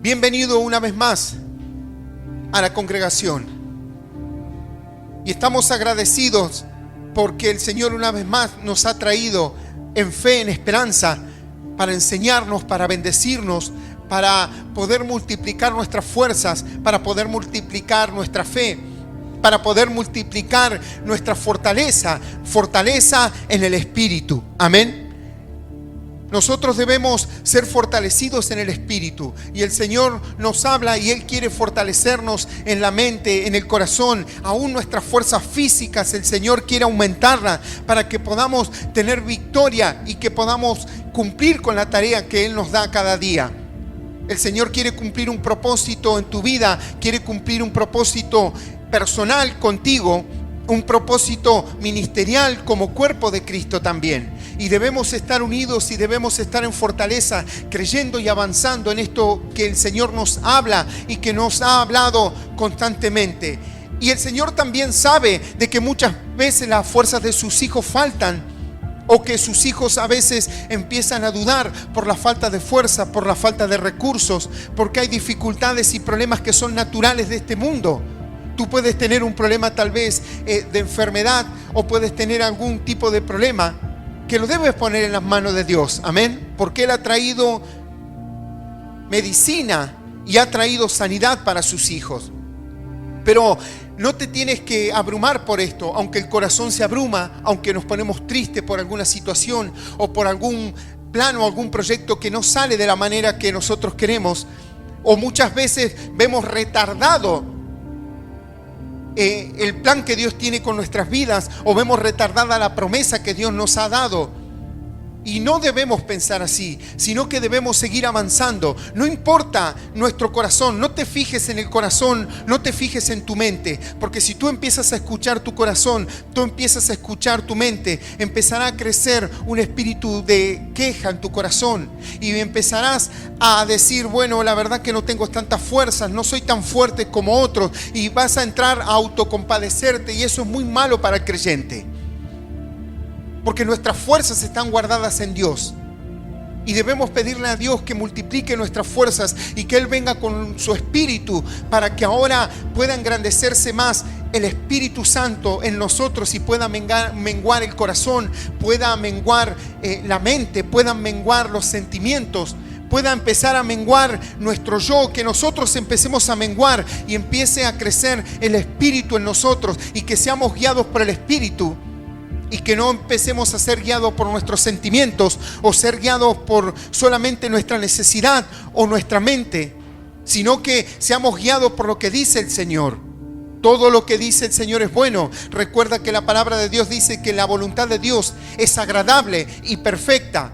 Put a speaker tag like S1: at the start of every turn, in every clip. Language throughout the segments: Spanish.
S1: Bienvenido una vez más a la congregación. Y estamos agradecidos porque el Señor una vez más nos ha traído en fe, en esperanza, para enseñarnos, para bendecirnos, para poder multiplicar nuestras fuerzas, para poder multiplicar nuestra fe, para poder multiplicar nuestra fortaleza en el Espíritu. Amén. Nosotros debemos ser fortalecidos en el Espíritu, y el Señor nos habla y Él quiere fortalecernos en la mente, en el corazón. Aún nuestras fuerzas físicas el Señor quiere aumentarlas para que podamos tener victoria y que podamos cumplir con la tarea que Él nos da cada día. El Señor quiere cumplir un propósito en tu vida, quiere cumplir un propósito personal contigo, un propósito ministerial como cuerpo de Cristo también. Y debemos estar unidos y debemos estar en fortaleza, creyendo y avanzando en esto que el Señor nos habla y que nos ha hablado constantemente. Y el Señor también sabe de que muchas veces las fuerzas de sus hijos faltan, o que sus hijos a veces empiezan a dudar por la falta de fuerza, por la falta de recursos, porque hay dificultades y problemas que son naturales de este mundo. Tú puedes tener un problema tal vez de enfermedad, o puedes tener algún tipo de problema que lo debes poner en las manos de Dios. Amén. Porque Él ha traído medicina y ha traído sanidad para sus hijos. Pero no te tienes que abrumar por esto, aunque el corazón se abruma, aunque nos ponemos tristes por alguna situación o por algún plan o algún proyecto que no sale de la manera que nosotros queremos, o muchas veces vemos retardado el plan que Dios tiene con nuestras vidas, o vemos retardada la promesa que Dios nos ha dado. Y no debemos pensar así, sino que debemos seguir avanzando. No importa nuestro corazón, no te fijes en el corazón, no te fijes en tu mente, porque si tú empiezas a escuchar tu corazón, tú empiezas a escuchar tu mente, empezará a crecer un espíritu de queja en tu corazón, y empezarás a decir, bueno, la verdad que no tengo tantas fuerzas, no soy tan fuerte como otros, y vas a entrar a autocompadecerte, y eso es muy malo para el creyente. Porque nuestras fuerzas están guardadas en Dios. Y debemos pedirle a Dios que multiplique nuestras fuerzas y que Él venga con su Espíritu para que ahora pueda engrandecerse más el Espíritu Santo en nosotros y pueda menguar el corazón, pueda menguar la mente, puedan menguar los sentimientos, pueda empezar a menguar nuestro yo, que nosotros empecemos a menguar y empiece a crecer el Espíritu en nosotros, y que seamos guiados por el Espíritu. Y que no empecemos a ser guiados por nuestros sentimientos, o ser guiados por solamente nuestra necesidad o nuestra mente, sino que seamos guiados por lo que dice el Señor. Todo lo que dice el Señor es bueno. Recuerda que la palabra de Dios dice que la voluntad de Dios es agradable y perfecta,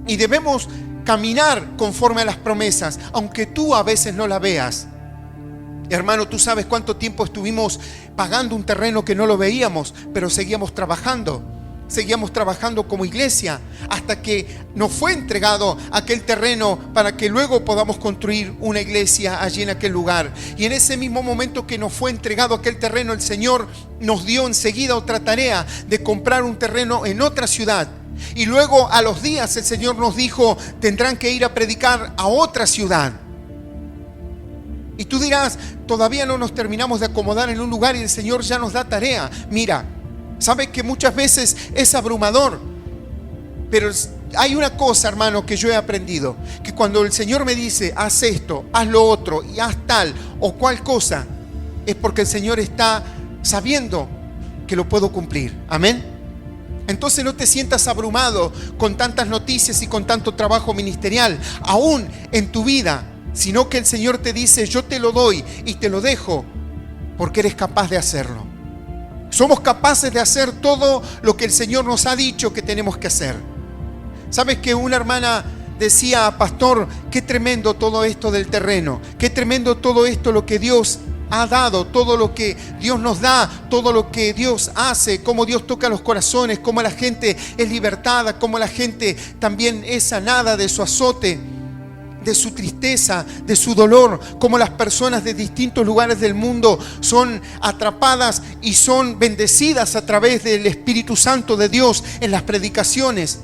S1: y debemos caminar conforme a las promesas, aunque tú a veces no la veas. Hermano, tú sabes cuánto tiempo estuvimos pagando un terreno que no lo veíamos, pero seguíamos trabajando como iglesia, hasta que nos fue entregado aquel terreno para que luego podamos construir una iglesia allí en aquel lugar. Y en ese mismo momento que nos fue entregado aquel terreno, el Señor nos dio enseguida otra tarea de comprar un terreno en otra ciudad. Y luego a los días el Señor nos dijo, tendrán que ir a predicar a otra ciudad. Y tú dirás, todavía no nos terminamos de acomodar en un lugar y el Señor ya nos da tarea. Mira, sabes que muchas veces es abrumador, pero hay una cosa, hermano, que yo he aprendido, que cuando el Señor me dice, haz esto, haz lo otro y haz tal o cual cosa, es porque el Señor está sabiendo que lo puedo cumplir. Amén. Entonces no te sientas abrumado con tantas noticias y con tanto trabajo ministerial, aún en tu vida, sino que el Señor te dice, yo te lo doy y te lo dejo porque eres capaz de hacerlo. Somos capaces de hacer todo lo que el Señor nos ha dicho que tenemos que hacer. ¿Sabes que una hermana decía, pastor, qué tremendo todo esto del terreno, qué tremendo todo esto lo que Dios ha dado, todo lo que Dios nos da, todo lo que Dios hace, cómo Dios toca los corazones, cómo la gente es libertada, cómo la gente también es sanada de su azote? de su tristeza, de su dolor, cómo las personas de distintos lugares del mundo son atrapadas y son bendecidas a través del Espíritu Santo de Dios en las predicaciones.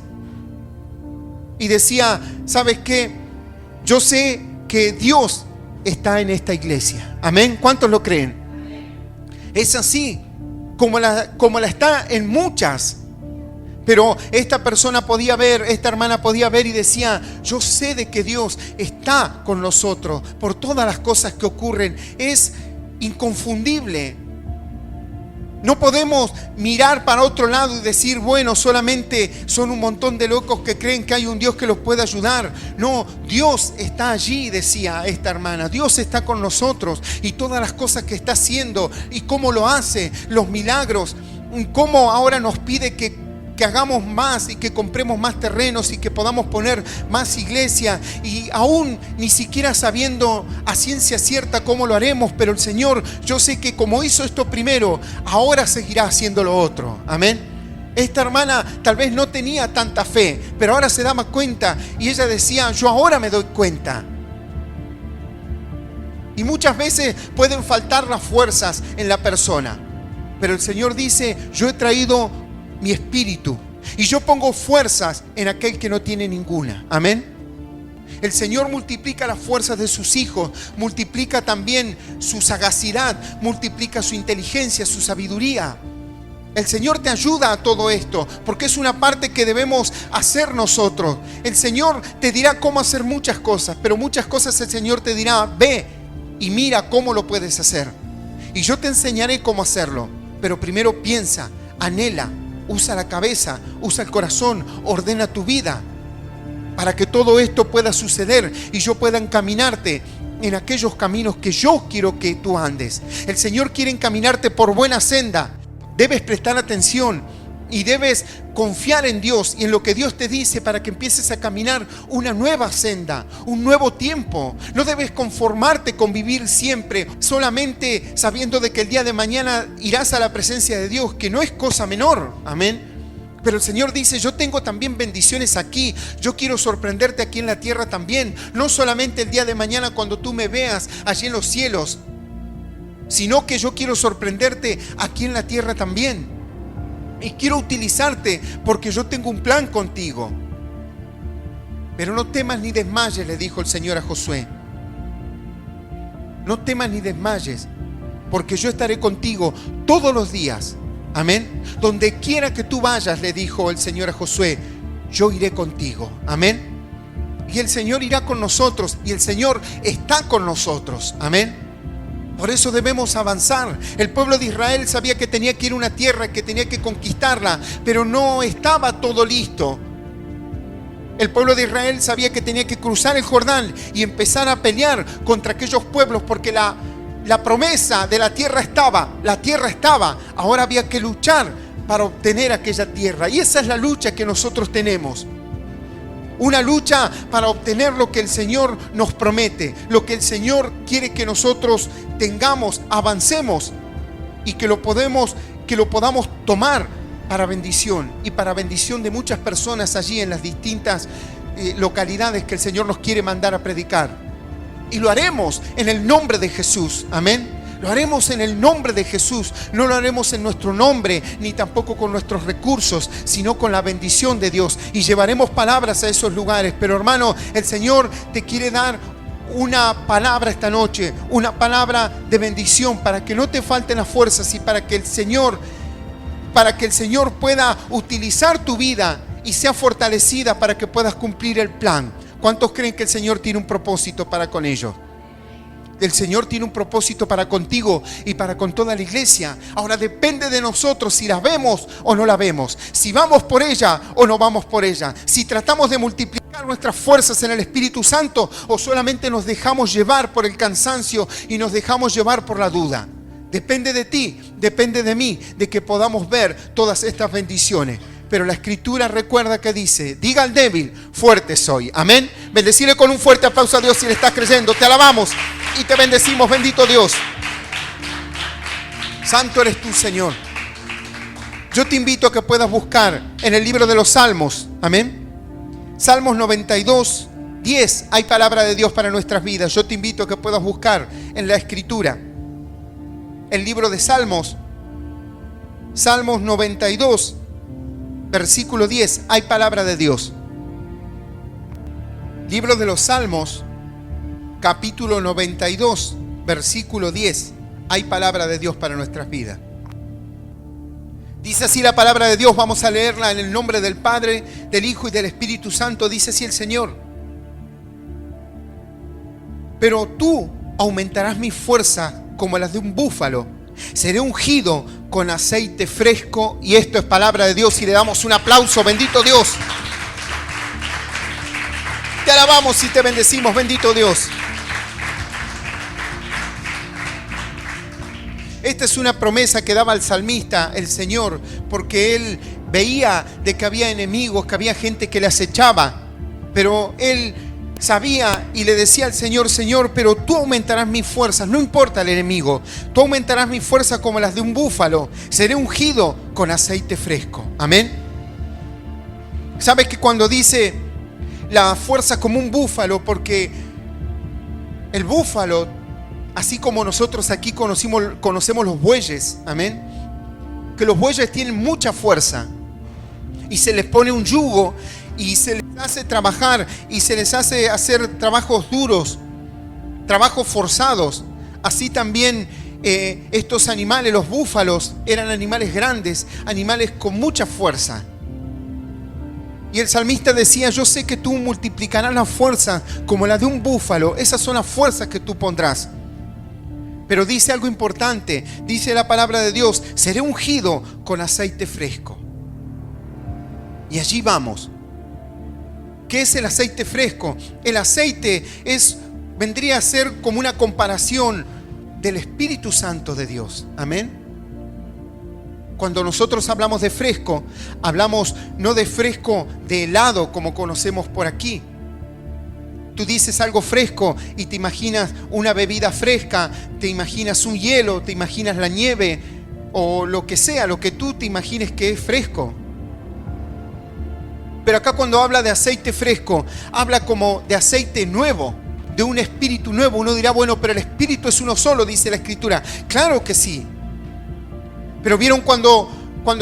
S1: Y decía, ¿sabes qué? Yo sé que Dios está en esta iglesia. Amén. ¿Cuántos lo creen? Es así, como la está en muchas. Pero esta persona podía ver, esta hermana podía ver y decía, yo sé de que Dios está con nosotros por todas las cosas que ocurren. Es inconfundible. No podemos mirar para otro lado y decir, bueno, solamente son un montón de locos que creen que hay un Dios que los puede ayudar. No, Dios está allí, decía esta hermana. Dios está con nosotros y todas las cosas que está haciendo y cómo lo hace, los milagros, cómo ahora nos pide que hagamos más y que compremos más terrenos y que podamos poner más iglesia, y aún ni siquiera sabiendo a ciencia cierta cómo lo haremos, pero el Señor, yo sé que como hizo esto primero, ahora seguirá haciendo lo otro. Amén. Esta hermana tal vez no tenía tanta fe, pero ahora se daba cuenta y ella decía, yo ahora me doy cuenta. Y muchas veces pueden faltar las fuerzas en la persona, pero el Señor dice, yo he traído mi espíritu y yo pongo fuerzas en aquel que no tiene ninguna. Amén. El Señor multiplica las fuerzas de sus hijos, multiplica también su sagacidad, multiplica su inteligencia, su sabiduría. El Señor te ayuda a todo esto, porque es una parte que debemos hacer nosotros. El Señor te dirá cómo hacer muchas cosas, pero muchas cosas el Señor te dirá, ve y mira cómo lo puedes hacer. Y yo te enseñaré cómo hacerlo, pero primero piensa, anhela, usa la cabeza, usa el corazón, ordena tu vida para que todo esto pueda suceder y yo pueda encaminarte en aquellos caminos que yo quiero que tú andes. El Señor quiere encaminarte por buena senda. Debes prestar atención y debes confiar en Dios y en lo que Dios te dice para que empieces a caminar una nueva senda, un nuevo tiempo. No debes conformarte con vivir siempre solamente sabiendo de que el día de mañana irás a la presencia de Dios, que no es cosa menor. Amén. Pero el Señor dice, yo tengo también bendiciones aquí. Yo quiero sorprenderte aquí en la tierra también. No solamente el día de mañana cuando tú me veas allí en los cielos, sino que yo quiero sorprenderte aquí en la tierra también. Y quiero utilizarte porque yo tengo un plan contigo. Pero no temas ni desmayes, le dijo el Señor a Josué. No temas ni desmayes, porque yo estaré contigo todos los días. Amén. Donde quiera que tú vayas, le dijo el Señor a Josué, yo iré contigo. Amén. Y el Señor irá con nosotros y el Señor está con nosotros. Amén. Por eso debemos avanzar. El pueblo de Israel sabía que tenía que ir a una tierra, que tenía que conquistarla, pero no estaba todo listo. El pueblo de Israel sabía que tenía que cruzar el Jordán y empezar a pelear contra aquellos pueblos, porque la promesa de la tierra estaba. Ahora había que luchar para obtener aquella tierra. Y esa es la lucha que nosotros tenemos. Una lucha para obtener lo que el Señor nos promete, lo que el Señor quiere que nosotros tengamos, avancemos y que lo podamos tomar para bendición y para bendición de muchas personas allí en las distintas localidades que el Señor nos quiere mandar a predicar. Y lo haremos en el nombre de Jesús. Amén. Lo haremos en el nombre de Jesús. No lo haremos en nuestro nombre, ni tampoco con nuestros recursos, sino con la bendición de Dios. Y llevaremos palabras a esos lugares. Pero hermano, el Señor te quiere dar una palabra esta noche, una palabra de bendición para que no te falten las fuerzas y para que el Señor pueda utilizar tu vida y sea fortalecida para que puedas cumplir el plan. ¿Cuántos creen que el Señor tiene un propósito para con ellos? El Señor tiene un propósito para contigo y para con toda la iglesia. Ahora depende de nosotros si la vemos o no la vemos, si vamos por ella o no vamos por ella, si tratamos de multiplicar nuestras fuerzas en el Espíritu Santo o solamente nos dejamos llevar por el cansancio y nos dejamos llevar por la duda. Depende de ti, depende de mí, de que podamos ver todas estas bendiciones. Pero la Escritura recuerda que dice, diga al débil, fuerte soy. Amén. Bendecile con un fuerte aplauso a Dios si le estás creyendo. Te alabamos y te bendecimos, bendito Dios. Santo eres tú, Señor. Yo te invito a que puedas buscar en el libro de los Salmos. Amén. Salmos 92, 10 hay palabra de Dios para nuestras vidas. Yo te invito a que puedas buscar en la Escritura el libro de Salmos. Salmos 92, versículo 10, hay palabra de Dios. Libro de los Salmos, capítulo 92, versículo 10, hay palabra de Dios para nuestras vidas. Dice así la palabra de Dios, vamos a leerla en el nombre del Padre, del Hijo y del Espíritu Santo. Dice así el Señor: pero tú aumentarás mi fuerza como las de un búfalo. Seré ungido con aceite fresco. Y esto es palabra de Dios y le damos un aplauso. Bendito Dios. Te alabamos y te bendecimos, bendito Dios. Esta es una promesa que daba el salmista, el Señor, porque él veía de que había enemigos, que había gente que le acechaba, pero él sabía y le decía al Señor: Señor, pero tú aumentarás mis fuerzas, no importa el enemigo, tú aumentarás mis fuerzas como las de un búfalo, seré ungido con aceite fresco. Amén. ¿Sabes que cuando dice la fuerza como un búfalo? Porque el búfalo, así como nosotros aquí conocemos los bueyes, amén, que los bueyes tienen mucha fuerza y se les pone un yugo y se les hace trabajar y se les hace hacer trabajos duros, trabajos forzados. Así también estos animales, los búfalos, eran animales grandes, animales con mucha fuerza. Y el salmista decía: yo sé que tú multiplicarás la fuerza como la de un búfalo. Esas son las fuerzas que tú pondrás. Pero dice algo importante, dice la palabra de Dios: seré ungido con aceite fresco. Y allí vamos. ¿Qué es el aceite fresco? El aceite vendría a ser como una comparación del Espíritu Santo de Dios. Amén. Cuando nosotros hablamos de fresco, hablamos no de fresco de helado como conocemos por aquí. Tú dices algo fresco y te imaginas una bebida fresca, te imaginas un hielo, te imaginas la nieve o lo que sea, lo que tú te imagines que es fresco. Pero acá cuando habla de aceite fresco, habla como de aceite nuevo, de un espíritu nuevo. Uno dirá: bueno, pero el espíritu es uno solo, dice la Escritura. Claro que sí. Pero vieron cuando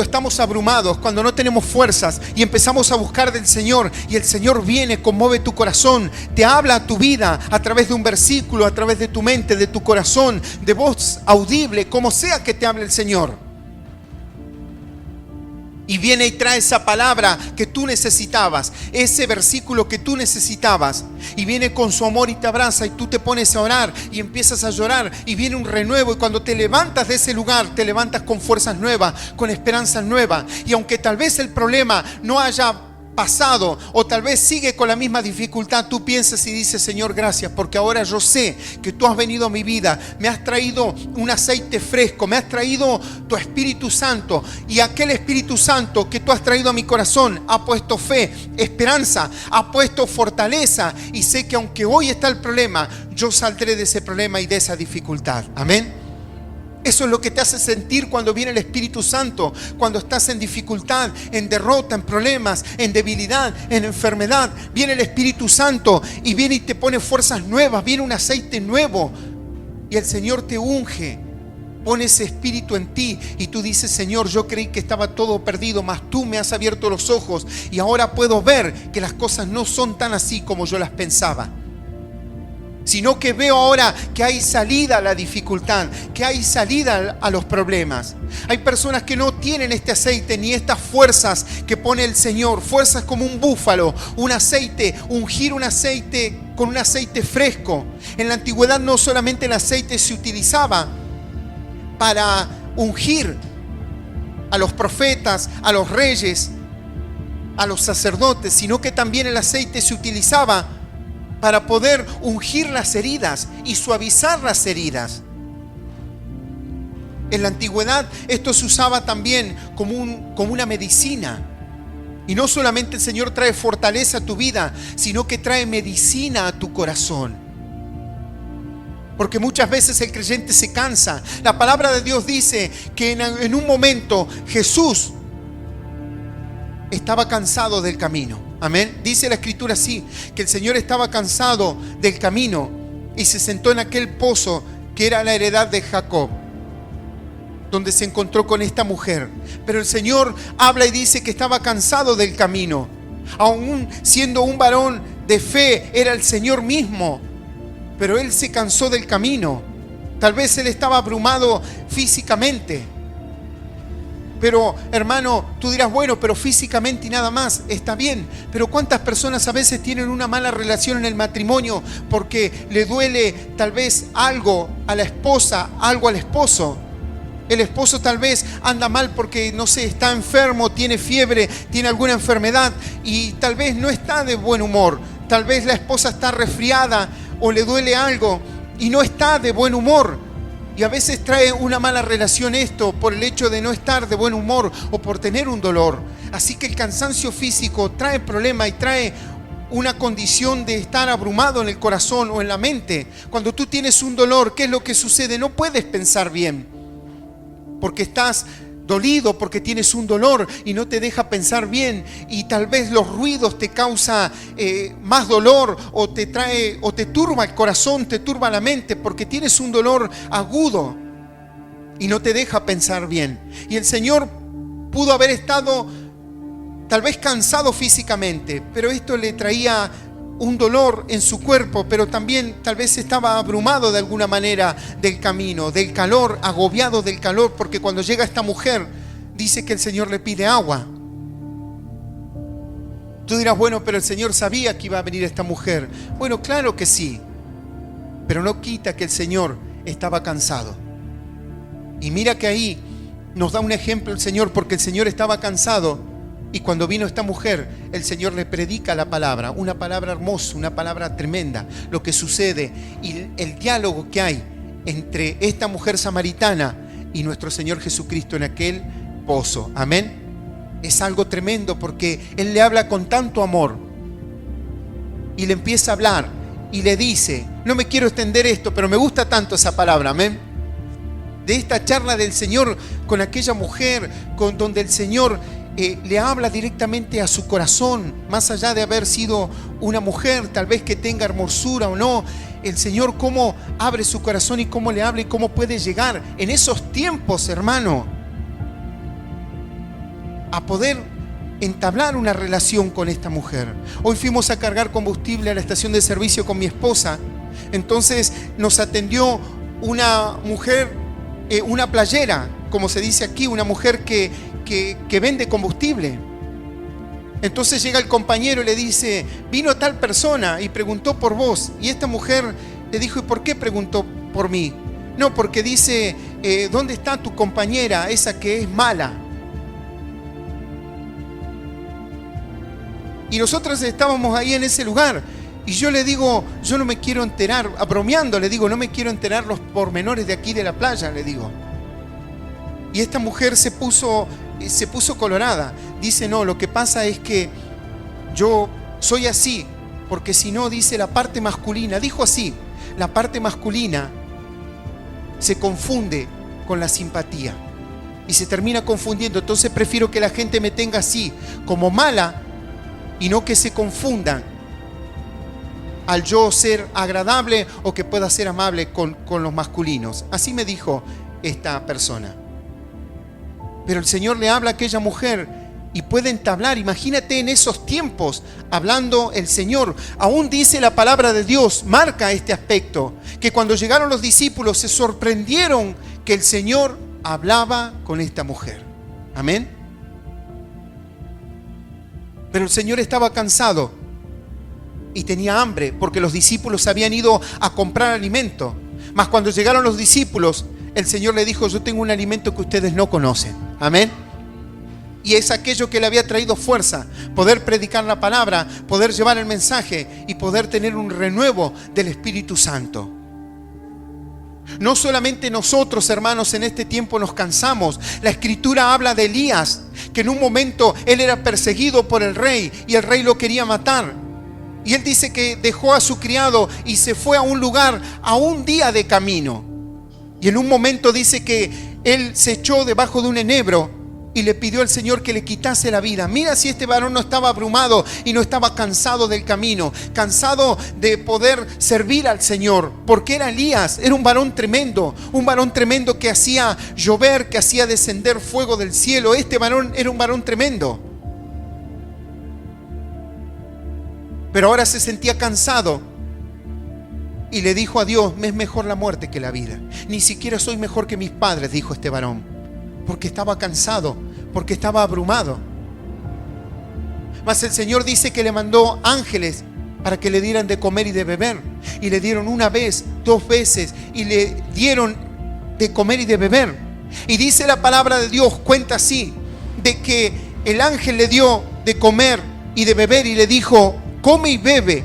S1: estamos abrumados, cuando no tenemos fuerzas y empezamos a buscar del Señor, y el Señor viene, conmueve tu corazón, te habla a tu vida a través de un versículo, a través de tu mente, de tu corazón, de voz audible, como sea que te hable el Señor. Y viene y trae esa palabra que tú necesitabas, ese versículo que tú necesitabas. Y viene con su amor y te abraza y tú te pones a orar y empiezas a llorar y viene un renuevo. Y cuando te levantas de ese lugar, te levantas con fuerzas nuevas, con esperanzas nuevas. Y aunque tal vez el problema no haya pasado o tal vez sigue con la misma dificultad, tú piensas y dices: Señor, gracias, porque ahora yo sé que tú has venido a mi vida, me has traído un aceite fresco, me has traído tu Espíritu Santo, y aquel Espíritu Santo que tú has traído a mi corazón ha puesto fe, esperanza, ha puesto fortaleza, y sé que aunque hoy está el problema, yo saldré de ese problema y de esa dificultad. Amén. Eso es lo que te hace sentir cuando viene el Espíritu Santo, cuando estás en dificultad, en derrota, en problemas, en debilidad, en enfermedad. Viene el Espíritu Santo y viene y te pone fuerzas nuevas, viene un aceite nuevo y el Señor te unge, pone ese espíritu en ti y tú dices: Señor, yo creí que estaba todo perdido, mas tú me has abierto los ojos y ahora puedo ver que las cosas no son tan así como yo las pensaba, sino que veo ahora que hay salida a la dificultad, que hay salida a los problemas. Hay personas que no tienen este aceite ni estas fuerzas que pone el Señor, fuerzas como un búfalo, un aceite, ungir un aceite con un aceite fresco. En la antigüedad no solamente el aceite se utilizaba para ungir a los profetas, a los reyes, a los sacerdotes, sino que también el aceite se utilizaba para poder ungir las heridas y suavizar las heridas. En la antigüedad esto se usaba también como una medicina. Y no solamente el Señor trae fortaleza a tu vida, sino que trae medicina a tu corazón. Porque muchas veces el creyente se cansa. La palabra de Dios dice que en un momento Jesús estaba cansado del camino. Amén. Dice la Escritura así, que el Señor estaba cansado del camino y se sentó en aquel pozo que era la heredad de Jacob, donde se encontró con esta mujer. Pero el Señor habla y dice que estaba cansado del camino. Aún siendo un varón de fe, era el Señor mismo, pero Él se cansó del camino. Tal vez Él estaba abrumado físicamente. Pero hermano, tú dirás, bueno, pero físicamente y nada más, está bien. Pero ¿cuántas personas a veces tienen una mala relación en el matrimonio porque le duele tal vez algo a la esposa, algo al esposo? El esposo tal vez anda mal porque, no sé, está enfermo, tiene fiebre, tiene alguna enfermedad y tal vez no está de buen humor. Tal vez la esposa está resfriada o le duele algo y no está de buen humor. Y a veces trae una mala relación esto por el hecho de no estar de buen humor o por tener un dolor. Así que el cansancio físico trae problema y trae una condición de estar abrumado en el corazón o en la mente. Cuando tú tienes un dolor, ¿qué es lo que sucede? No puedes pensar bien, porque estás dolido, porque tienes un dolor y no te deja pensar bien, y tal vez los ruidos te causa más dolor o te trae o te turba el corazón, te turba la mente porque tienes un dolor agudo y no te deja pensar bien. Y el Señor pudo haber estado tal vez cansado físicamente, pero esto le traía un dolor en su cuerpo, pero también tal vez estaba abrumado de alguna manera del camino, del calor, agobiado del calor, porque cuando llega esta mujer, dice que el Señor le pide agua. Tú dirás, bueno, pero el Señor sabía que iba a venir esta mujer. Bueno, claro que sí, pero no quita que el Señor estaba cansado. Y mira que ahí nos da un ejemplo el Señor, porque el Señor estaba cansado. Y cuando vino esta mujer, el Señor le predica la palabra, una palabra hermosa, una palabra tremenda, lo que sucede y el diálogo que hay entre esta mujer samaritana y nuestro Señor Jesucristo en aquel pozo. Amén. Es algo tremendo porque Él le habla con tanto amor y le empieza a hablar y le dice, no me quiero extender esto, pero me gusta tanto esa palabra, amén. De esta charla del Señor con aquella mujer, donde el Señor le habla directamente a su corazón, más allá de haber sido una mujer, tal vez que tenga hermosura o no. El Señor cómo abre su corazón y cómo le habla y cómo puede llegar en esos tiempos, hermano, a poder entablar una relación con esta mujer. Hoy fuimos a cargar combustible a la estación de servicio con mi esposa. Entonces nos atendió una mujer, una playera, como se dice aquí, una mujer que vende combustible. Entonces llega el compañero y le dice, vino tal persona y preguntó por vos. Y esta mujer le dijo, ¿y por qué preguntó por mí? No, porque dice, ¿dónde está tu compañera, esa que es mala? Y nosotros estábamos ahí en ese lugar. Y yo le digo, yo no me quiero enterar, bromeando le digo, no me quiero enterar los pormenores de aquí de la playa, le digo. Y esta mujer se puso colorada. Dice, no, lo que pasa es que yo soy así, porque si no, dice, la parte masculina, dijo así, la parte masculina se confunde con la simpatía y se termina confundiendo. Entonces prefiero que la gente me tenga así, como mala, y no que se confundan al yo ser agradable o que pueda ser amable con los masculinos. Así me dijo esta persona. Pero el Señor le habla a aquella mujer y puede entablar, imagínate en esos tiempos, hablando el Señor. Aún dice la palabra de Dios, marca este aspecto, que cuando llegaron los discípulos se sorprendieron que el Señor hablaba con esta mujer. Amén. Pero el Señor estaba cansado y tenía hambre porque los discípulos habían ido a comprar alimento. Mas cuando llegaron los discípulos, el Señor le dijo, yo tengo un alimento que ustedes no conocen. Amén. Y es aquello que le había traído fuerza, poder predicar la palabra, poder llevar el mensaje y poder tener un renuevo del Espíritu Santo. No solamente nosotros, hermanos, en este tiempo nos cansamos. La Escritura habla de Elías, que en un momento él era perseguido por el rey y el rey lo quería matar. Y él dice que dejó a su criado y se fue a un lugar, a un día de camino. Y en un momento dice que él se echó debajo de un enebro y le pidió al Señor que le quitase la vida. Mira si este varón no estaba abrumado y no estaba cansado del camino, cansado de poder servir al Señor, porque era Elías, era un varón tremendo que hacía llover, que hacía descender fuego del cielo. Este varón era un varón tremendo. Pero ahora se sentía cansado y le dijo a Dios: me es mejor la muerte que la vida. Ni siquiera soy mejor que mis padres, dijo este varón, porque estaba cansado, porque estaba abrumado. Mas el Señor dice que le mandó ángeles para que le dieran de comer y de beber. Y le dieron una vez, 2 veces, y le dieron de comer y de beber. Y dice la palabra de Dios, cuenta así, de que el ángel le dio de comer y de beber y le dijo: come y bebe,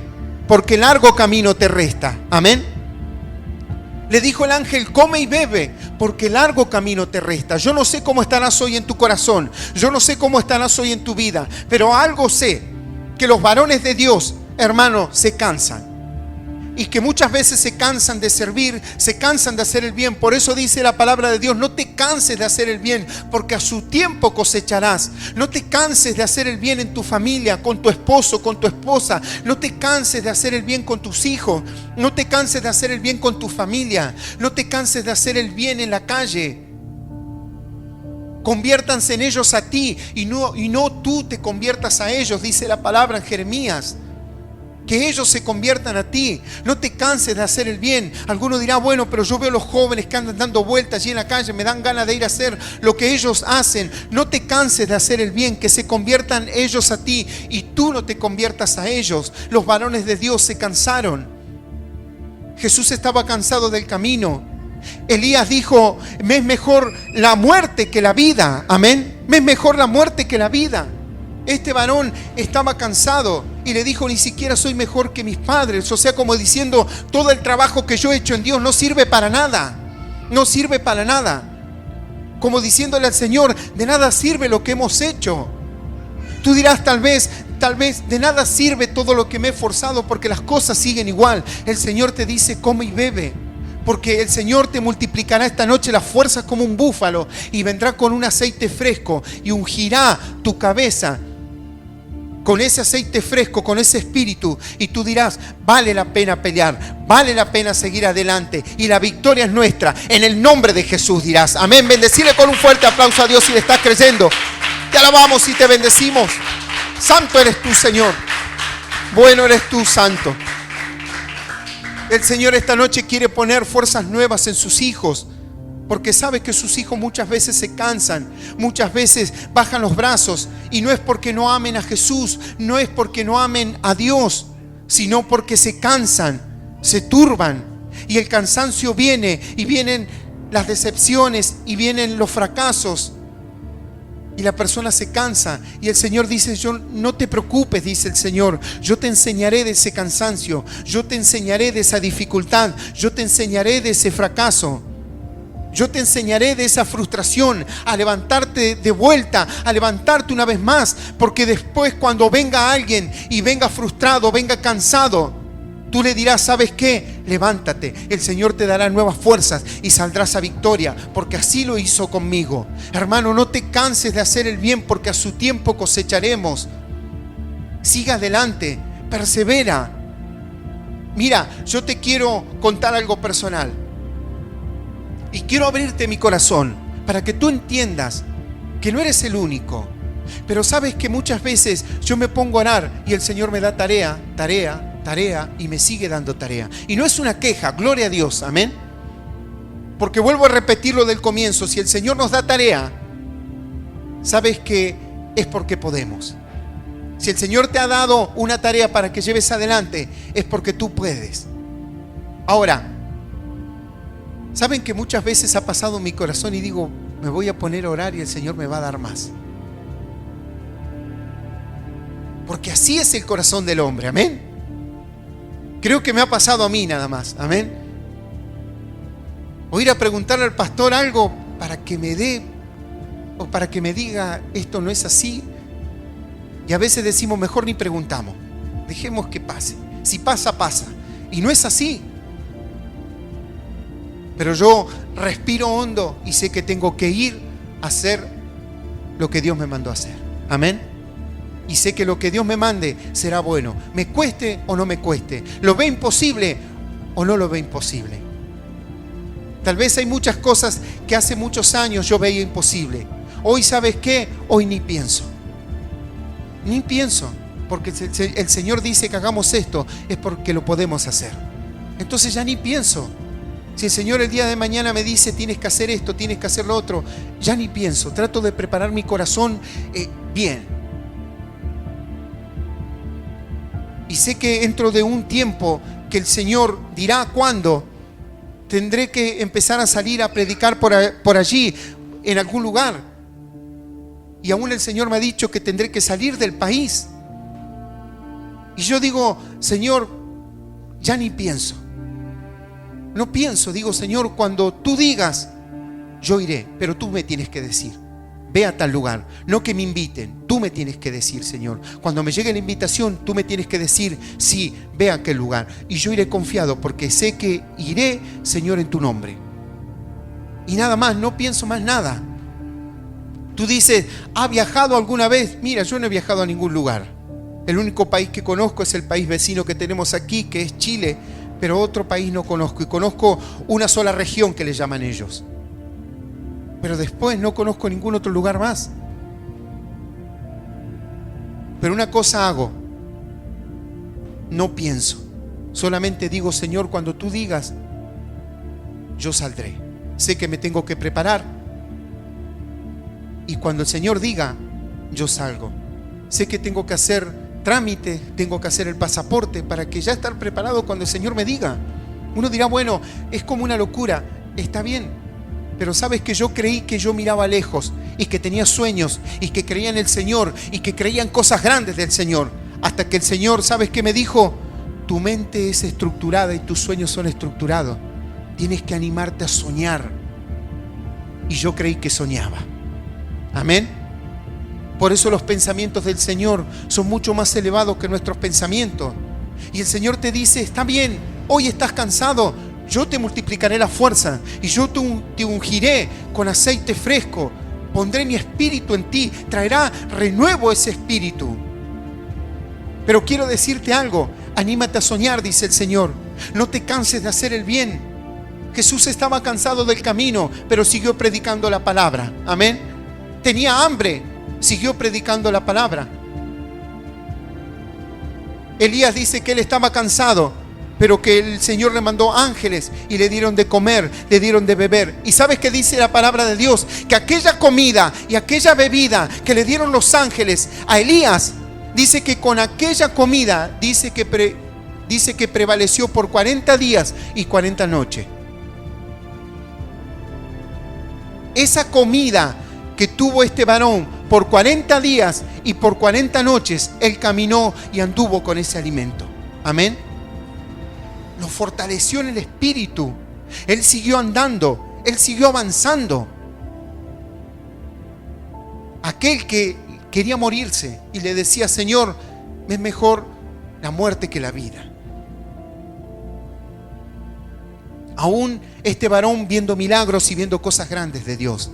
S1: porque largo camino te resta. Amén. Le dijo el ángel: come y bebe, porque largo camino te resta. Yo no sé cómo estarás hoy en tu corazón, yo no sé cómo estarás hoy en tu vida, pero algo sé, que los varones de Dios, hermano, se cansan. Y que muchas veces se cansan de servir, se cansan de hacer el bien. Por eso dice la palabra de Dios: no te canses de hacer el bien, porque a su tiempo cosecharás. No te canses de hacer el bien en tu familia, con tu esposo, con tu esposa. No te canses de hacer el bien con tus hijos. No te canses de hacer el bien con tu familia. No te canses de hacer el bien en la calle. Conviértanse en ellos a ti y no tú te conviertas a ellos, dice la palabra en Jeremías. Que ellos se conviertan a ti. No te canses de hacer el bien. Alguno dirá: bueno, pero yo veo a los jóvenes que andan dando vueltas allí en la calle, me dan ganas de ir a hacer lo que ellos hacen. No te canses de hacer el bien, que se conviertan ellos a ti y tú no te conviertas a ellos. Los varones de Dios se cansaron. Jesús estaba cansado del camino. Elías dijo: me es mejor la muerte que la vida. Amén. Me es mejor la muerte que la vida. Este varón estaba cansado y le dijo: ni siquiera soy mejor que mis padres. O sea, como diciendo: todo el trabajo que yo he hecho en Dios no sirve para nada. No sirve para nada. Como diciéndole al Señor: de nada sirve lo que hemos hecho. Tú dirás tal vez de nada sirve todo lo que me he esforzado, porque las cosas siguen igual. El Señor te dice: come y bebe, porque el Señor te multiplicará esta noche las fuerzas como un búfalo, y vendrá con un aceite fresco y ungirá tu cabeza con ese aceite fresco, con ese espíritu, y tú dirás: vale la pena pelear, vale la pena seguir adelante, y la victoria es nuestra, en el nombre de Jesús, dirás. Amén. Bendecile con un fuerte aplauso a Dios si le estás creyendo. Te alabamos y te bendecimos. Santo eres tú, Señor. Bueno eres tú, Santo. El Señor esta noche quiere poner fuerzas nuevas en sus hijos, porque sabe que sus hijos muchas veces se cansan, muchas veces bajan los brazos, y no es porque no amen a Jesús, no es porque no amen a Dios, sino porque se cansan, se turban, y el cansancio viene, y vienen las decepciones, y vienen los fracasos, y la persona se cansa, y el Señor dice: yo no te preocupes, dice el Señor, yo te enseñaré de ese cansancio, yo te enseñaré de esa dificultad, yo te enseñaré de ese fracaso. Yo te enseñaré de esa frustración a levantarte de vuelta, a levantarte una vez más, porque después, cuando venga alguien y venga frustrado, venga cansado, tú le dirás: ¿sabes qué? Levántate, el Señor te dará nuevas fuerzas y saldrás a victoria, porque así lo hizo conmigo. Hermano, no te canses de hacer el bien, porque a su tiempo cosecharemos. Siga adelante, persevera. Mira, yo te quiero contar algo personal. Y quiero abrirte mi corazón para que tú entiendas que no eres el único. Pero sabes que muchas veces yo me pongo a orar y el Señor me da tarea y me sigue dando tarea. Y no es una queja, gloria a Dios, amén. Porque vuelvo a repetir lo del comienzo: si el Señor nos da tarea, sabes que es porque podemos. Si el Señor te ha dado una tarea para que lleves adelante, es porque tú puedes. Ahora, ¿saben que muchas veces ha pasado en mi corazón y digo: me voy a poner a orar y el Señor me va a dar más? Porque así es el corazón del hombre, amén. Creo que me ha pasado a mí nada más, amén. O ir a preguntarle al pastor algo para que me dé, o para que me diga: esto no es así. Y a veces decimos: mejor ni preguntamos, dejemos que pase. Si pasa, pasa. Y no es así. Pero yo respiro hondo y sé que tengo que ir a hacer lo que Dios me mandó a hacer. Amén. Y sé que lo que Dios me mande será bueno, me cueste o no me cueste, lo ve imposible o no lo ve imposible. Tal vez hay muchas cosas que hace muchos años yo veía imposible. Hoy, ¿sabes qué? Hoy ni pienso. Ni pienso, porque el Señor dice que hagamos esto, es porque lo podemos hacer. Entonces ya ni pienso. Si el Señor el día de mañana me dice tienes que hacer esto, tienes que hacer lo otro, ya ni pienso. Trato de preparar mi corazón bien. Y sé que dentro de un tiempo que el Señor dirá cuándo, tendré que empezar a salir a predicar por allí, en algún lugar. Y aún el Señor me ha dicho que tendré que salir del país. Y yo digo, Señor, ya ni pienso. No pienso, digo, Señor, cuando tú digas, yo iré, pero tú me tienes que decir, ve a tal lugar, no que me inviten, tú me tienes que decir, Señor. Cuando me llegue la invitación, tú me tienes que decir, sí, ve a aquel lugar. Y yo iré confiado porque sé que iré, Señor, en tu nombre. Y nada más, no pienso más nada. Tú dices, ¿ha viajado alguna vez? Mira, yo no he viajado a ningún lugar. El único país que conozco es el país vecino que tenemos aquí, que es Chile, pero otro país no conozco. Y conozco una sola región que le llaman ellos. Pero después no conozco ningún otro lugar más. Pero una cosa hago, no pienso. Solamente digo, Señor, cuando tú digas, yo saldré. Sé que me tengo que preparar. Y cuando el Señor diga, yo salgo. Sé que tengo que hacer trámite, tengo que hacer el pasaporte para que ya estar preparado cuando el Señor me diga. Uno dirá, bueno, es como una locura. Está bien, pero sabes que yo creí que yo miraba lejos y que tenía sueños y que creía en el Señor y que creía en cosas grandes del Señor. Hasta que el Señor, ¿sabes qué me dijo? Tu mente es estructurada y tus sueños son estructurados. Tienes que animarte a soñar. Y yo creí que soñaba. Amén. Por eso los pensamientos del Señor son mucho más elevados que nuestros pensamientos. Y el Señor te dice, está bien, hoy estás cansado, yo te multiplicaré la fuerza y yo te ungiré con aceite fresco. Pondré mi espíritu en ti, traerá renuevo ese espíritu. Pero quiero decirte algo, anímate a soñar, dice el Señor. No te canses de hacer el bien. Jesús estaba cansado del camino, pero siguió predicando la palabra. Amén. Tenía hambre, siguió predicando la palabra. Elías dice que él estaba cansado, pero que el Señor le mandó ángeles y le dieron de comer, le dieron de beber. ¿Y sabes qué dice la palabra de Dios? Que aquella comida y aquella bebida que le dieron los ángeles a Elías, dice que con aquella comida, dice que prevaleció por 40 días y 40 noches. Esa comida que tuvo este varón por 40 días y por 40 noches, él caminó y anduvo con ese alimento. Amén. Lo fortaleció en el espíritu. Él siguió andando, él siguió avanzando. Aquel que quería morirse y le decía, Señor, es mejor la muerte que la vida. Aún este varón viendo milagros y viendo cosas grandes de Dios.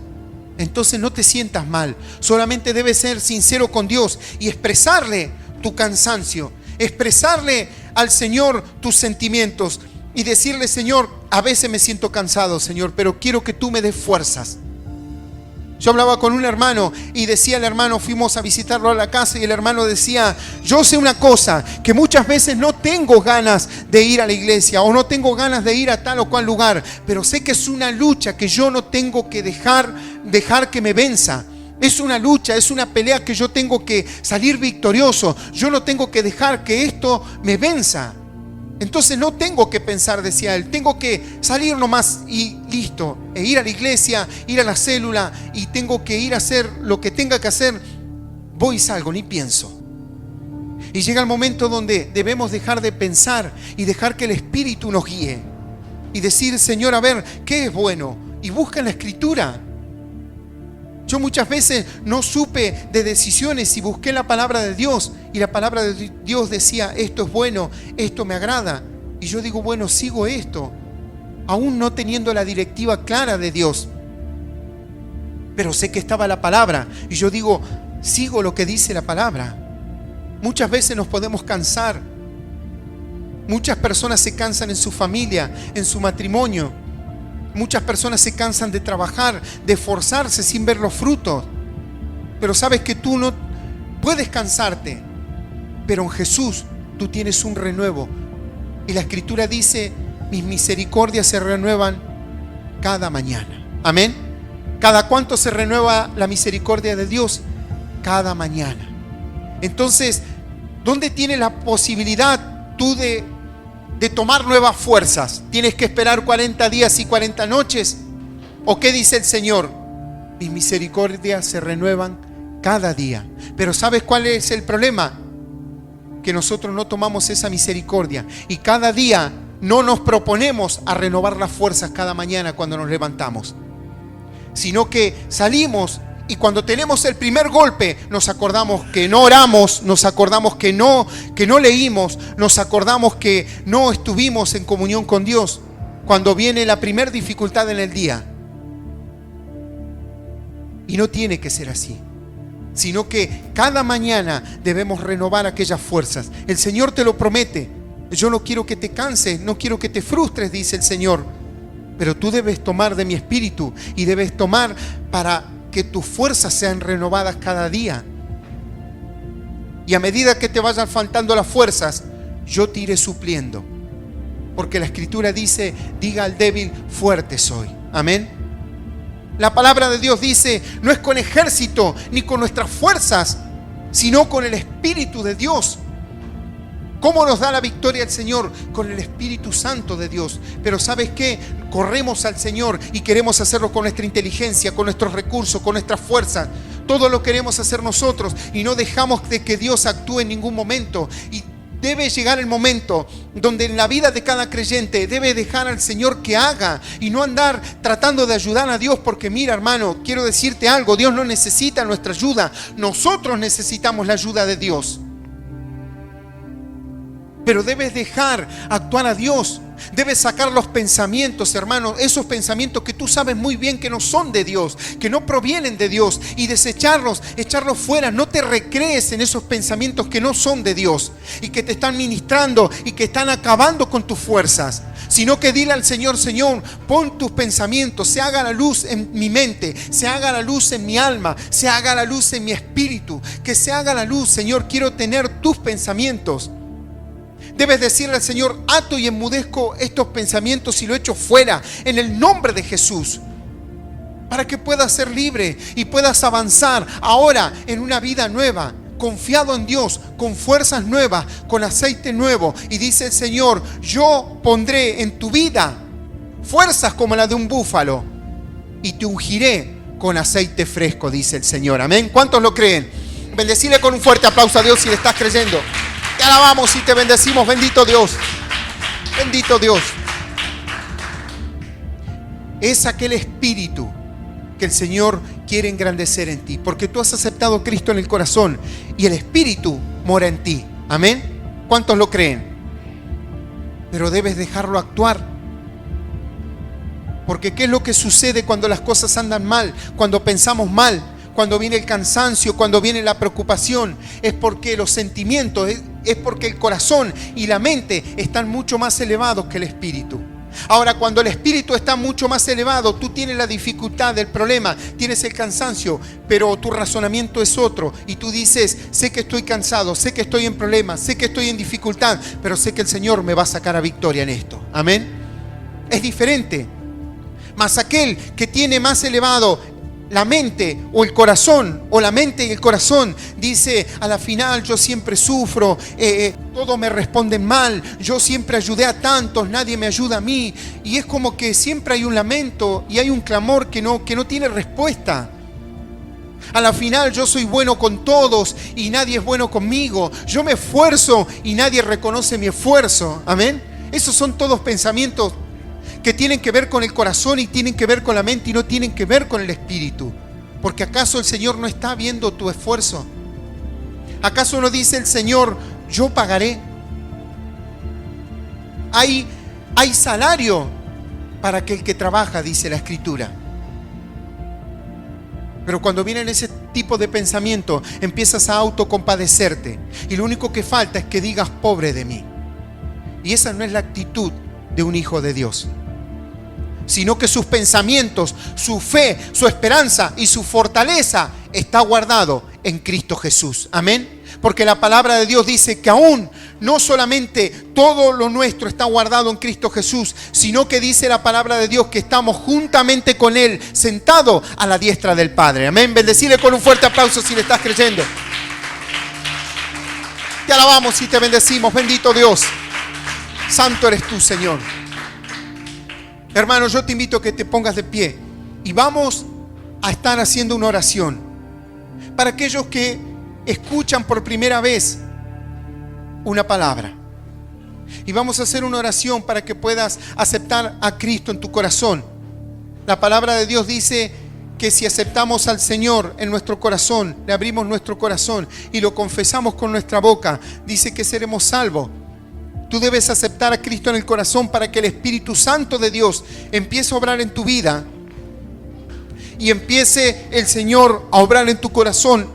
S1: Entonces no te sientas mal, solamente debes ser sincero con Dios y expresarle tu cansancio, expresarle al Señor tus sentimientos y decirle, Señor, a veces me siento cansado, Señor, pero quiero que tú me des fuerzas. Yo hablaba con un hermano y decía el hermano, fuimos a visitarlo a la casa y el hermano decía, yo sé una cosa, que muchas veces no tengo ganas de ir a la iglesia o no tengo ganas de ir a tal o cual lugar, pero sé que es una lucha que yo no tengo que dejar que me venza. Es una lucha, es una pelea que yo tengo que salir victorioso. Yo no tengo que dejar que esto me venza. Entonces no tengo que pensar, decía él, tengo que salir nomás y listo, e ir a la iglesia, ir a la célula y tengo que ir a hacer lo que tenga que hacer. Voy y salgo, ni pienso. Y llega el momento donde debemos dejar de pensar y dejar que el Espíritu nos guíe y decir, Señor, a ver, ¿qué es bueno? Y busca en la Escritura. Yo muchas veces no supe de decisiones y busqué la palabra de Dios y la palabra de Dios decía, esto es bueno, esto me agrada. Y yo digo, bueno, sigo esto, aún no teniendo la directiva clara de Dios. pero sé que estaba la palabra. Y yo digo, sigo lo que dice la palabra. Muchas veces nos podemos cansar. Muchas personas se cansan en su familia, en su matrimonio. Muchas personas se cansan de trabajar, de esforzarse sin ver los frutos. Pero sabes que tú no puedes cansarte. Pero en Jesús tú tienes un renuevo. Y la Escritura dice, mis misericordias se renuevan cada mañana. Amén. ¿Cada cuánto se renueva la misericordia de Dios? Cada mañana. Entonces, ¿dónde tienes la posibilidad tú de tomar nuevas fuerzas? ¿Tienes que esperar 40 días y 40 noches? ¿O qué dice el Señor? Mis misericordias se renuevan cada día. Pero ¿sabes cuál es el problema? Que nosotros no tomamos esa misericordia y cada día no nos proponemos a renovar las fuerzas cada mañana cuando nos levantamos, sino que salimos y cuando tenemos el primer golpe nos acordamos que no oramos, nos acordamos que no leímos, nos acordamos que no estuvimos en comunión con Dios cuando viene la primera dificultad en el día. Y no tiene que ser así, sino que cada mañana debemos renovar aquellas fuerzas. El Señor te lo promete. Yo no quiero que te canses, no quiero que te frustres, dice el Señor. Pero tú debes tomar de mi espíritu y debes tomar para que tus fuerzas sean renovadas cada día. Y a medida que te vayan faltando las fuerzas, yo te iré supliendo. Porque la Escritura dice, diga al débil, fuerte soy. Amén. La palabra de Dios dice, no es con ejército ni con nuestras fuerzas, sino con el Espíritu de Dios. ¿Cómo nos da la victoria el Señor? Con el Espíritu Santo de Dios. Pero ¿sabes qué? Corremos al Señor y queremos hacerlo con nuestra inteligencia, con nuestros recursos, con nuestras fuerzas. Todo lo queremos hacer nosotros y no dejamos de que Dios actúe en ningún momento. Y debe llegar el momento donde en la vida de cada creyente debe dejar al Señor que haga y no andar tratando de ayudar a Dios, porque mira, hermano, quiero decirte algo, Dios no necesita nuestra ayuda, nosotros necesitamos la ayuda de Dios. Pero debes dejar actuar a Dios. Debes sacar los pensamientos, hermano, esos pensamientos que tú sabes muy bien que no son de Dios, que no provienen de Dios, y desecharlos, echarlos fuera. No te recrees en esos pensamientos que no son de Dios y que te están ministrando y que están acabando con tus fuerzas. Sino que dile al Señor, Señor, pon tus pensamientos, se haga la luz en mi mente, se haga la luz en mi alma, se haga la luz en mi espíritu, que se haga la luz, Señor, quiero tener tus pensamientos. Debes decirle al Señor, ato y enmudezco estos pensamientos y lo echo fuera en el nombre de Jesús, para que puedas ser libre y puedas avanzar ahora en una vida nueva, confiado en Dios, con fuerzas nuevas, con aceite nuevo. Y dice el Señor, yo pondré en tu vida fuerzas como la de un búfalo y te ungiré con aceite fresco, dice el Señor. Amén. ¿Cuántos lo creen? Bendecile con un fuerte aplauso a Dios si le estás creyendo. Te alabamos y te bendecimos. Bendito Dios. Bendito Dios. Es aquel espíritu que el Señor quiere engrandecer en ti, porque tú has aceptado a Cristo en el corazón y el Espíritu mora en ti. Amén. ¿Cuántos lo creen? Pero debes dejarlo actuar. Porque ¿qué es lo que sucede cuando las cosas andan mal? Cuando pensamos mal, cuando viene el cansancio, cuando viene la preocupación, es porque los sentimientos, es porque el corazón y la mente están mucho más elevados que el espíritu. Ahora, cuando el espíritu está mucho más elevado, tú tienes la dificultad del problema, tienes el cansancio, pero tu razonamiento es otro. Y tú dices, sé que estoy cansado, sé que estoy en problemas, sé que estoy en dificultad, pero sé que el Señor me va a sacar a victoria en esto. Amén. Es diferente. Mas aquel que tiene más elevado la mente o el corazón, o la mente y el corazón, dice, a la final yo siempre sufro, todo me responden mal, yo siempre ayudé a tantos, nadie me ayuda a mí. Y es como que siempre hay un lamento y hay un clamor que no tiene respuesta. A la final yo soy bueno con todos y nadie es bueno conmigo. Yo me esfuerzo y nadie reconoce mi esfuerzo. Amén. Esos son todos pensamientos que tienen que ver con el corazón y tienen que ver con la mente y no tienen que ver con el espíritu. Porque ¿acaso el Señor no está viendo tu esfuerzo? ¿Acaso no dice el Señor, yo pagaré? Hay salario para aquel que trabaja, dice la Escritura. Pero cuando vienen ese tipo de pensamiento, empiezas a autocompadecerte. Y lo único que falta es que digas, pobre de mí. Y esa no es la actitud de un hijo de Dios. Sino que sus pensamientos, su fe, su esperanza y su fortaleza está guardado en Cristo Jesús. Amén. Porque la palabra de Dios dice que aún no solamente todo lo nuestro está guardado en Cristo Jesús, sino que dice la palabra de Dios que estamos juntamente con Él, sentados a la diestra del Padre. Amén. Bendecile con un fuerte aplauso si le estás creyendo. Te alabamos y te bendecimos. Bendito Dios. Santo eres tú, Señor. Hermano, yo te invito a que te pongas de pie y vamos a estar haciendo una oración para aquellos que escuchan por primera vez una palabra. Y vamos a hacer una oración para que puedas aceptar a Cristo en tu corazón. La palabra de Dios dice que si aceptamos al Señor en nuestro corazón, le abrimos nuestro corazón y lo confesamos con nuestra boca, dice que seremos salvos. Tú debes aceptar a Cristo en el corazón para que el Espíritu Santo de Dios empiece a obrar en tu vida y empiece el Señor a obrar en tu corazón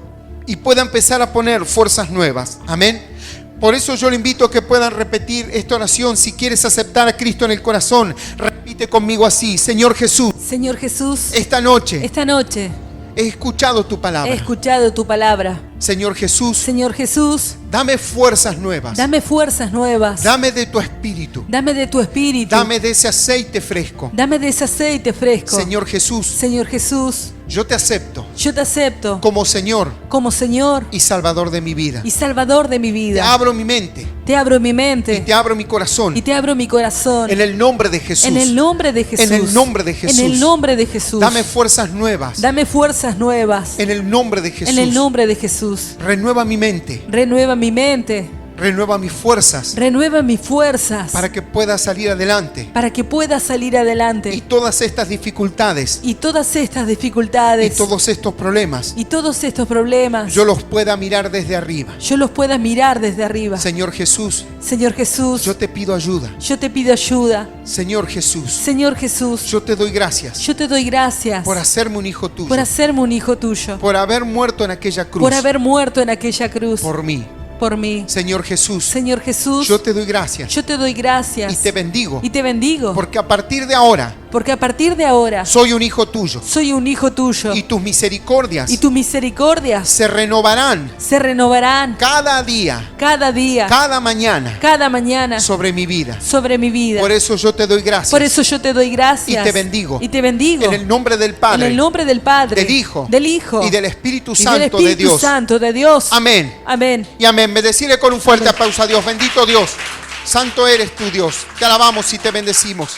S1: y pueda empezar a poner fuerzas nuevas. Amén. Por eso yo le invito a que puedan repetir esta oración. Si quieres aceptar a Cristo en el corazón, repite conmigo así: Señor Jesús,
S2: Señor Jesús,
S1: esta noche
S2: he
S1: escuchado tu palabra.
S2: he escuchado tu palabra.
S1: Señor Jesús,
S2: Señor Jesús,
S1: dame fuerzas nuevas.
S2: dame fuerzas nuevas.
S1: Dame de tu espíritu.
S2: Dame de tu espíritu.
S1: Dame de ese aceite fresco.
S2: Dame de ese aceite fresco.
S1: Señor Jesús,
S2: Señor Jesús,
S1: yo te acepto
S2: yo te acepto
S1: como Señor
S2: como Señor
S1: y Salvador de mi vida.
S2: y Salvador de mi
S1: Te
S2: vida.
S1: abro mi mente
S2: Te abro mi
S1: y
S2: mente
S1: te abro mi corazón
S2: y te abro mi corazón.
S1: en el nombre de Jesús.
S2: En el nombre de Jesús.
S1: En el nombre de Jesús.
S2: En el nombre de Jesús.
S1: Dame fuerzas nuevas
S2: Dame fuerzas nuevas.
S1: en el nombre de Jesús.
S2: En el nombre de Jesús.
S1: Renueva mi mente,
S2: Renueva mi mente.
S1: renueva mis fuerzas
S2: Renueva mis fuerzas.
S1: para que pueda salir adelante.
S2: Para que pueda salir adelante.
S1: Y todas estas dificultades
S2: Y todas estas
S1: y
S2: dificultades
S1: todos estos problemas
S2: y todos estos problemas
S1: yo los pueda mirar desde arriba.
S2: yo los pueda mirar desde arriba.
S1: Señor Jesús,
S2: Señor Jesús,
S1: yo te pido ayuda.
S2: yo te pido ayuda.
S1: Señor Jesús,
S2: Señor Jesús,
S1: yo te doy gracias
S2: yo te doy gracias
S1: por hacerme un hijo tuyo,
S2: por hacerme un hijo tuyo,
S1: por haber muerto en aquella cruz
S2: por haber muerto en aquella cruz
S1: por mí.
S2: por mí.
S1: Señor Jesús,
S2: Señor Jesús,
S1: yo te doy gracias
S2: yo te doy gracias
S1: y te bendigo,
S2: y te bendigo,
S1: porque a partir de ahora
S2: porque a partir de ahora
S1: soy un hijo tuyo
S2: soy un hijo tuyo
S1: y tus misericordias
S2: y tus misericordias
S1: se renovarán
S2: se renovarán
S1: cada día,
S2: cada día,
S1: cada mañana
S2: cada mañana
S1: sobre mi vida.
S2: sobre mi vida.
S1: Por eso yo te doy gracias.
S2: Por eso yo te doy gracias.
S1: Y te bendigo.
S2: Y te bendigo.
S1: En el nombre del Padre,
S2: En el nombre del Padre,
S1: del Hijo,
S2: del Hijo
S1: y del Espíritu
S2: y del
S1: Santo
S2: Espíritu
S1: de Dios.
S2: Santo de Dios.
S1: Amén.
S2: Amén.
S1: Y amén. Bendecirle con un fuerte
S2: Amén.
S1: aplauso a Dios. Bendito Dios. Santo eres tú, Dios. Te alabamos y te bendecimos.